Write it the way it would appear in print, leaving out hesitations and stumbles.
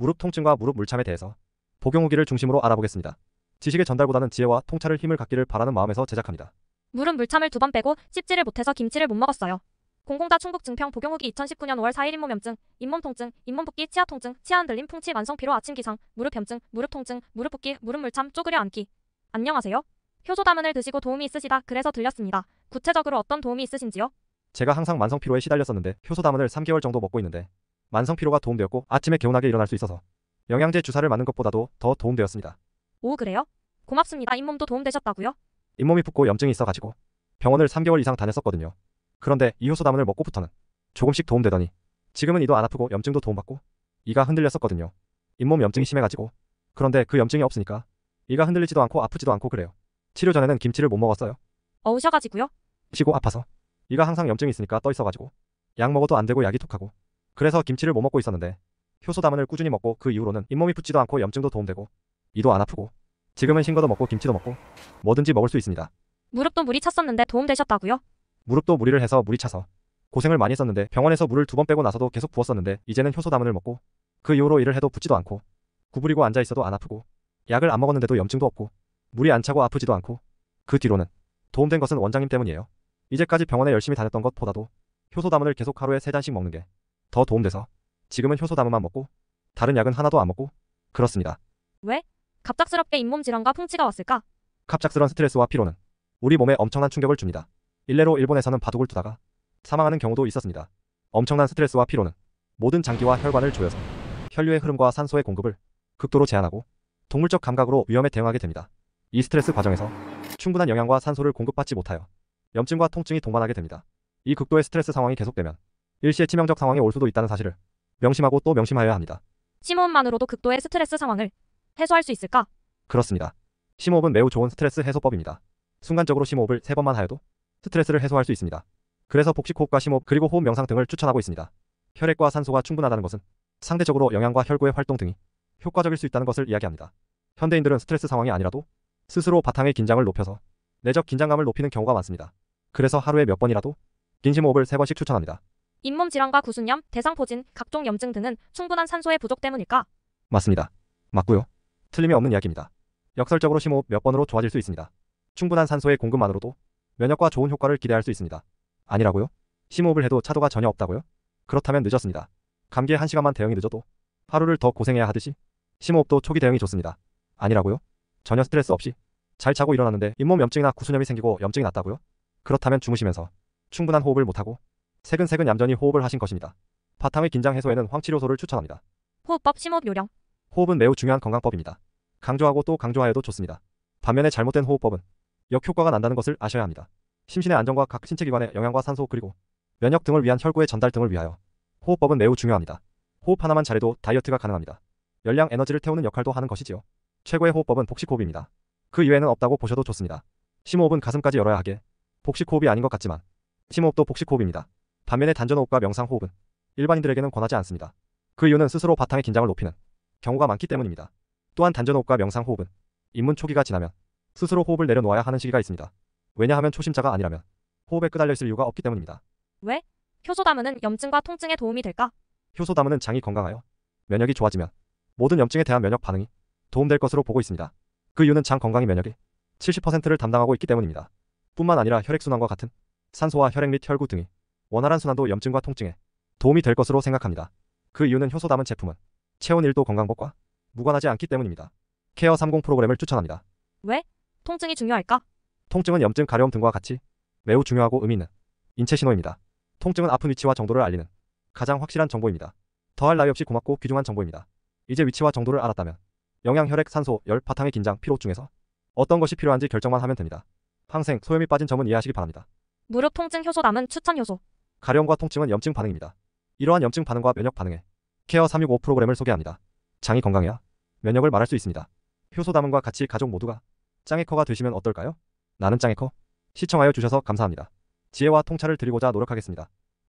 무릎 통증과 무릎 물참에 대해서 복용 후기를 중심으로 알아보겠습니다. 지식의 전달보다는 지혜와 통찰을 힘을 갖기를 바라는 마음에서 제작합니다. 무릎 물참을 2번 빼고 씹지를 못해서 김치를 못 먹었어요. 공공다 충북증평 복용 후기 2019년 5월 4일 잇몸염증, 잇몸 통증, 잇몸 붓기, 치아 통증, 치아 흔들림, 풍치, 만성 피로, 아침 기상, 무릎 염증, 무릎 통증, 무릎 붓기, 무릎 물참, 쪼그려 앉기. 안녕하세요. 효소다문을 드시고 도움이 있으시다 그래서 들렸습니다. 구체적으로 어떤 도움이 있으신지요? 제가 항상 만성 피로에 시달렸었는데 효소다문을 3개월 정도 먹고 있는데 만성 피로가 도움되었고 아침에 개운하게 일어날 수 있어서 영양제 주사를 맞는 것보다도 더 도움되었습니다. 오, 그래요? 고맙습니다. 잇몸도 도움되셨다고요? 잇몸이 붓고 염증이 있어가지고 병원을 3개월 이상 다녔었거든요. 그런데 이 효소다문을 먹고부터는 조금씩 도움되더니 지금은 이도 안 아프고 염증도 도움받고 이가 흔들렸었거든요. 잇몸 염증이 심해가지고. 그런데 그 염증이 없으니까 이가 흔들리지도 않고 아프지도 않고 그래요. 치료 전에는 김치를 못 먹었어요. 어우셔가지고요? 쉬고 아파서 이가 항상 염증이 있으니까 떠 있어가지고 약 먹어도 안 되고 약이 톡하고 그래서 김치를 못 먹고 있었는데 효소다문을 꾸준히 먹고 그 이후로는 잇몸이 붓지도 않고 염증도 도움되고 이도 안 아프고 지금은 싱거도 먹고 김치도 먹고 뭐든지 먹을 수 있습니다. 무릎도 물이 찼었는데 도움되셨다고요? 무릎도 무리를 해서 물이 차서 고생을 많이 했었는데 병원에서 물을 2번 빼고 나서도 계속 부었었는데 이제는 효소다문을 먹고 그 이후로 일을 해도 붓지도 않고 구부리고 앉아있어도 안 아프고 약을 안 먹었는데도 염증도 없고 물이 안 차고 아프지도 않고 그 뒤로는 도움된 것은 원장님 때문이에요. 이제까지 병원에 열심히 다녔던 것보다도 효소다문을 계속 하루에 3잔씩 먹는 게 더 도움돼서 지금은 효소다문만 먹고 다른 약은 하나도 안 먹고 그렇습니다. 왜? 갑작스럽게 잇몸 질환과 풍치가 왔을까? 갑작스런 스트레스와 피로는 우리 몸에 엄청난 충격을 줍니다. 일례로 일본에서는 바둑을 두다가 사망하는 경우도 있었습니다. 엄청난 스트레스와 피로는 모든 장기와 혈관을 조여서 혈류의 흐름과 산소의 공급을 극도로 제한하고 동물적 감각으로 위험에 대응하게 됩니다. 이 스트레스 과정에서 충분한 영양과 산소를 공급받지 못하여 염증과 통증이 동반하게 됩니다. 이 극도의 스트레스 상황이 계속되면 일시에 치명적 상황이 올 수도 있다는 사실을 명심하고 또 명심하여야 합니다. 심호흡만으로도 극도의 스트레스 상황을 해소할 수 있을까? 그렇습니다. 심호흡은 매우 좋은 스트레스 해소법입니다. 순간적으로 심호흡을 3번만 하여도 스트레스를 해소할 수 있습니다. 그래서 복식호흡과 심호흡 그리고 호흡 명상 등을 추천하고 있습니다. 혈액과 산소가 충분하다는 것은 상대적으로 영양과 혈구의 활동 등이 효과적일 수 있다는 것을 이야기합니다. 현대인들은 스트레스 상황이 아니라도 스스로 바탕의 긴장을 높여서 내적 긴장감을 높이는 경우가 많습니다. 그래서 하루에 몇 번이라도 긴 심호흡을 3번씩 추천합니다. 잇몸 질환과 구순염, 대상포진, 각종 염증 등은 충분한 산소의 부족 때문일까? 맞습니다. 맞고요. 틀림이 없는 이야기입니다. 역설적으로 심호흡 몇 번으로 좋아질 수 있습니다. 충분한 산소의 공급만으로도 면역과 좋은 효과를 기대할 수 있습니다. 아니라고요? 심호흡을 해도 차도가 전혀 없다고요? 그렇다면 늦었습니다. 감기에 1시간만 대응이 늦어도 하루를 더 고생해야 하듯이 심호흡도 초기 대응이 좋습니다. 아니라고요? 전혀 스트레스 없이 잘 자고 일어났는데 잇몸 염증이나 구순염이 생기고 염증이 났다고요? 그렇다면 주무시면서 충분한 호흡을 못하고 새근새근 얌전히 호흡을 하신 것입니다. 바탕의 긴장 해소에는 황치료소를 추천합니다. 호흡법 심호흡 요령. 호흡은 매우 중요한 건강법입니다. 강조하고 또 강조하여도 좋습니다. 반면에 잘못된 호흡법은 역효과가 난다는 것을 아셔야 합니다. 심신의 안정과 각 신체기관의 영양과 산소 그리고 면역 등을 위한 혈구의 전달 등을 위하여 호흡법은 매우 중요합니다. 호흡 하나만 잘해도 다이어트가 가능합니다. 열량 에너지를 태우는 역할도 하는 것이지요. 최고의 호흡법은 복식호흡입니다. 그 이외에는 없다고 보셔도 좋습니다. 심호흡은 가슴까지 열어야 하기에 복식호흡이 아닌 것 같지만 심호흡도 복식호흡입니다. 반면에 단전호흡과 명상호흡은 일반인들에게는 권하지 않습니다. 그 이유는 스스로 바탕의 긴장을 높이는 경우가 많기 때문입니다. 또한 단전호흡과 명상호흡은 입문 초기가 지나면 스스로 호흡을 내려놓아야 하는 시기가 있습니다. 왜냐하면 초심자가 아니라면 호흡에 끄달려 있을 이유가 없기 때문입니다. 왜? 효소다문은 염증과 통증에 도움이 될까? 효소다문은 장이 건강하여 면역이 좋아지면 모든 염증에 대한 면역 반응이 도움될 것으로 보고 있습니다. 그 이유는 장 건강이 면역의 70%를 담당하고 있기 때문입니다. 뿐만 아니라 혈액순환과 같은 산소와 혈액 및 혈구 등이 원활한 순환도 염증과 통증에 도움이 될 것으로 생각합니다. 그 이유는 효소다문 제품은 체온 1도 건강법과 무관하지 않기 때문입니다. 케어 30 프로그램을 추천합니다. 왜? 통증이 중요할까? 통증은 염증, 가려움 등과 같이 매우 중요하고 의미 있는 인체 신호입니다. 통증은 아픈 위치와 정도를 알리는 가장 확실한 정보입니다. 더할 나위 없이 고맙고 귀중한 정보입니다. 이제 위치와 정도를 알았다면 영양, 혈액, 산소, 열, 바탕의 긴장, 피로 중에서 어떤 것이 필요한지 결정만 하면 됩니다. 항생, 소염이 빠진 점은 이해하시기 바랍니다. 무릎 통증 효소다문 추천 효소. 가려움과 통증은 염증 반응입니다. 이러한 염증 반응과 면역 반응에 케어 365 프로그램을 소개합니다. 장이 건강해야 면역을 말할 수 있습니다. 효소다문과 같이 가족 모두가 짱이커가 되시면 어떨까요? 나는 짱이커. 시청하여 주셔서 감사합니다. 지혜와 통찰을 드리고자 노력하겠습니다.